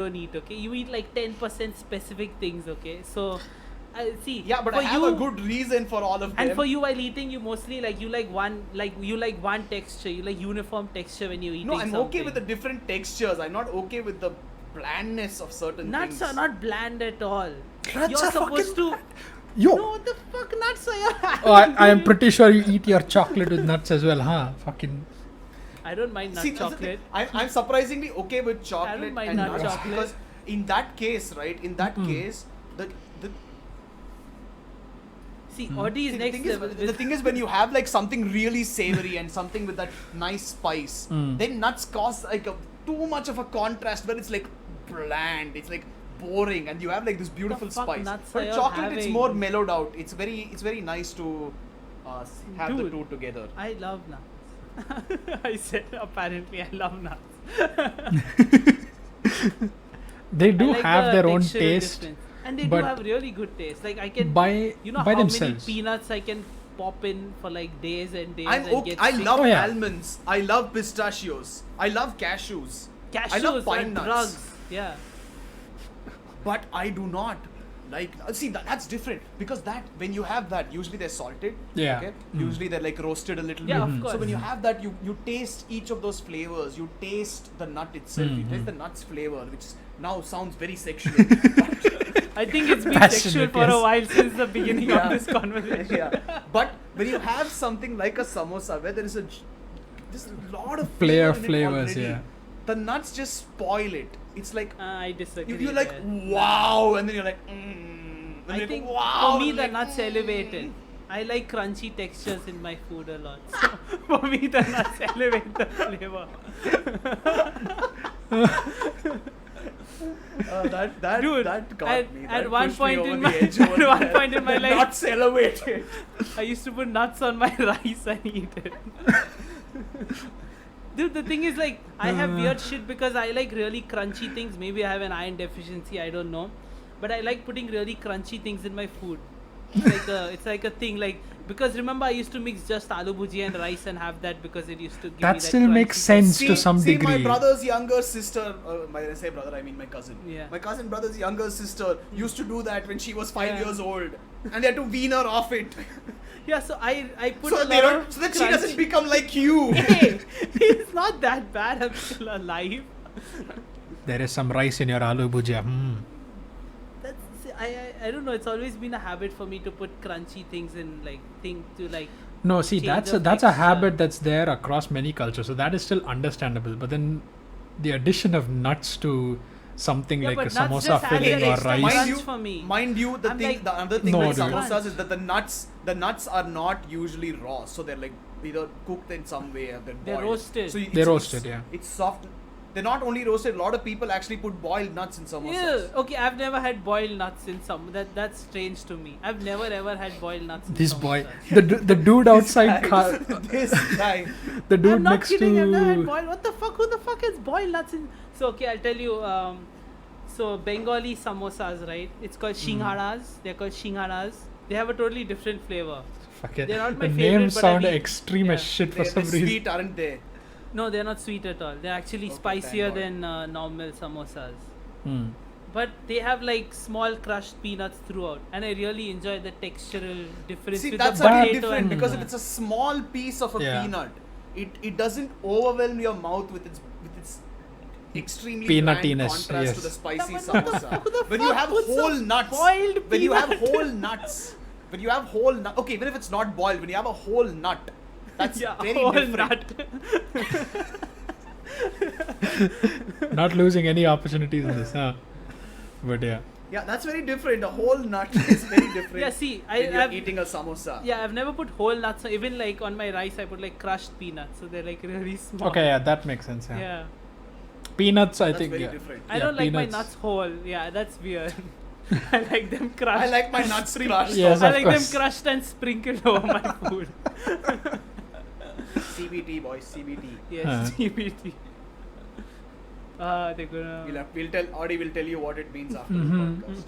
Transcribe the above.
don't eat, okay? You eat like 10% specific things, okay? So, see. Yeah, but for I have you, a good reason for all of them. And for you, while eating, you mostly you like one texture. You like uniform texture when you eat. No, I'm okay with the different textures. I'm not okay with the blandness of certain nuts things. are not bland at all. Nuts You're are supposed to. Yo. No, what the fuck nuts are you? Oh, I am pretty sure you eat your chocolate with nuts as well, huh? Fucking. I don't mind nut See, that's the chocolate. thing. I'm surprisingly okay with chocolate mind and nut nuts chocolate. because in that case, right? In that case, the See, Audi is See, next level. the thing is when you have like something really savory and something with that nice spice, then nuts cause like too much of a contrast where it's like bland, it's like boring, and you have like this beautiful fuck spice. nuts But are you chocolate, it's having? more mellowed out. It's very nice to have the Dude. two together. I love nuts. I said apparently I love nuts. They do I like have the their own textural taste. difference. And they do but have really good taste. Like I can by you know by how themselves. many peanuts I can pop in for like days and days I'm and okay. get I sick. love Oh, yeah. almonds. I love pistachios. I love cashews. cashews I love pine and nuts. drugs. Yeah. But I do not like. See, that's different because that when you have that, usually they're salted. Yeah. Okay. Usually they're like roasted a little Yeah, bit. of course. So when you have that, you taste each of those flavors. You taste the nut itself. You taste the nut's flavor, which now sounds very sexual. I think it's been sexual Passionate, for a yes. while since the beginning Yeah. of this conversation. yeah. But when you have something like a samosa where there is just a lot of Player flavor in it flavors, already, yeah. the nuts just spoil it. It's like I disagree. you're like there. wow, and then you're like and then I you're think like, wow. for me the like, nuts elevated. I like crunchy textures in my food a lot. So for me the nuts elevate the flavor. that Dude, that got at- me. at That one pushed point me in over my- the edge at over one there. point in my The life- nuts elevated. I used to put nuts on my rice and eat it. Dude, the thing is like I have weird shit because I like really crunchy things. Maybe I have an iron deficiency, I don't know. But I like putting really crunchy things in my food. It's like a thing like because remember I used to mix just aloo bhujia and rice and have that because it used to give me That that still makes crunchy sense see, to some see degree. my brother's younger sister, when I say brother, I mean my cousin. Yeah. My cousin brother's younger sister used to do that when she was 5 Yeah. years old, and they had to wean her off it, Yeah, so I put so a they lot don't, of so that she crunch- doesn't become like you. Hey, it's not that bad. I'm still alive. There is some rice in your aloo bhujia. I don't know. It's always been a habit for me to put crunchy things in No, see, change that's of a texture. habit that's there across many cultures. So that is still understandable. But then the addition of nuts to something Yeah, like a but nuts samosa just add filling an or extra rice. crunch for me. Mind you, the I'm thing, like, the other thing No, with dude. samosas is that the nuts are not usually raw, so they're like either cooked in some way or They're boiled. roasted. So They're roasted, yeah. It's soft. They're not only roasted. A lot of people actually put boiled nuts in samosas. Yeah. Okay, I've never had boiled nuts in some. That's strange to me. I've never ever had boiled nuts. In This boy, samosas. the dude outside, This guy. the dude I'm not next kidding. I've never had to. boiled. What the fuck? Who the fuck has boiled nuts in? So okay, I'll tell you. So Bengali samosas, right? It's called shingharas. They're called shingharas. They have a totally different flavor. Fuck it. They're not my The favorite, names but sound I mean- extreme as yeah. shit for They're some reason. sweet, aren't they? No, they're not sweet at all. They're actually Okay, spicier thank than normal samosas. Hmm. But they have like small crushed peanuts throughout, and I really enjoy the textural difference. See, with that's the a bit potato different and because if peanut. it's a small piece of a Yeah. peanut, it doesn't overwhelm your mouth with its extremely Peanutiness, bland contrast yes. to the spicy But samosa. who the When you fuck have puts a whole nuts, boiled when you have peanut? whole nuts, when you have whole nut, okay, even if it's not boiled, when you have a whole nut, that's yeah, very whole different. nut. Not losing any opportunities in this, huh? But yeah. Yeah, that's very different. A whole nut is very different. Yeah, see, when you're I've eating a samosa. yeah, I've never put whole nuts. Even like on my rice, I put like crushed peanuts, so they're like really small. Okay, yeah, that makes sense. Yeah. Yeah. Peanuts, I That's think. very Yeah. different. I Yeah, don't like my peanuts. nuts whole. Yeah, that's weird. I like them crushed. I like my nuts crushed. Yes, I of like course. them crushed and sprinkled over my food. CBT, boys, CBT. Yes, GBT. They're gonna. Audi will tell you what it means after the Mhm. podcast.